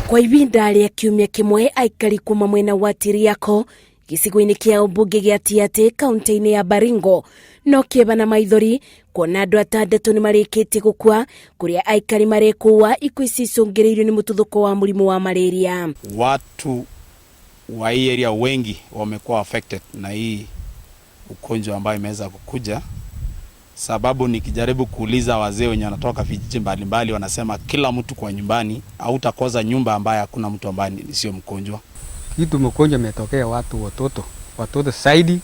Kwa ivinda rĩa kiumia kimwe aikari kuma mwena wa Tiriako gicigo-inĩ kia ũmbunge gĩa Tiaty kaunti-inĩ ya Baringo no kĩeba maithori kuona andũ atandatũ nĩ marĩkĩtie gukua kuria aikari marekuwa ikuu icio icũngĩrĩirio nĩ mũtuthũko wa murimu wa Malaria. Watu wa hii area wengi wamekuwa affected na hii ugonjwa ambayo imeweza kukuja. Sababu nikijaribu kuuliza wazee wenye wanatoka vijiji mbalimbali wanasema kila mtu kwa nyumbani hautakosa nyumba ambayo hakuna mtu ambaye sio mgonjwa. Kitu mgonjwa umetokea watoto zaidi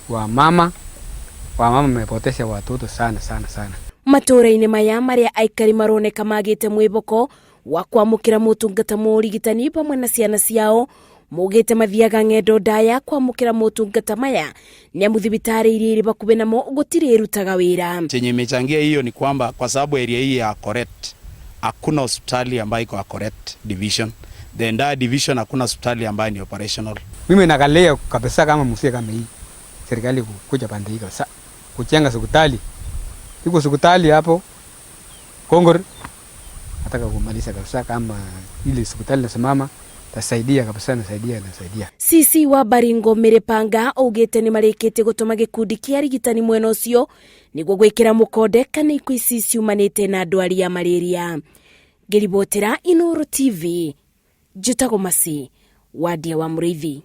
wa mama wamepotesha watoto sana. Matura-inĩ maya maria aikari maroneka magĩte mwĩboko wa kwamũkĩra motungata ma ũrigitani pamwe na ciana ciao mugite mathiaga ng'endo ndaya kwamũkĩra motungata maya nĩ amu thibitarĩ iria irĩ bakuhĩ namo gũtirĩ irutaga wĩra. Chenye imechangia hiyo ni kwamba kwa sababu area hii ya correct hakuna hospitali ambayo iko correct division. The entire division hakuna hospitali ambayo ni operational. Mimi nakalea kabisa kama msia kama hii. Serikali kuja pande hii kabisa. Kujenga hospitali. Iko hospitali hapo Kongor. Nataka kumaliza kabisa kama ile hospitali nasimama. Tasaidia kabisa, nasaidia. Sisi wa Baringo Mirepanga ugite ni marĩkĩtie gũtũma gikundi kia arigitani mwena ucio niguo gwĩkĩra mũkonde kana ikuu ici ciumanite na ndwari ya Malaria. Ngĩribotera Inoro TV, njĩtagwo Masi, wadia wa Mũrĩithi.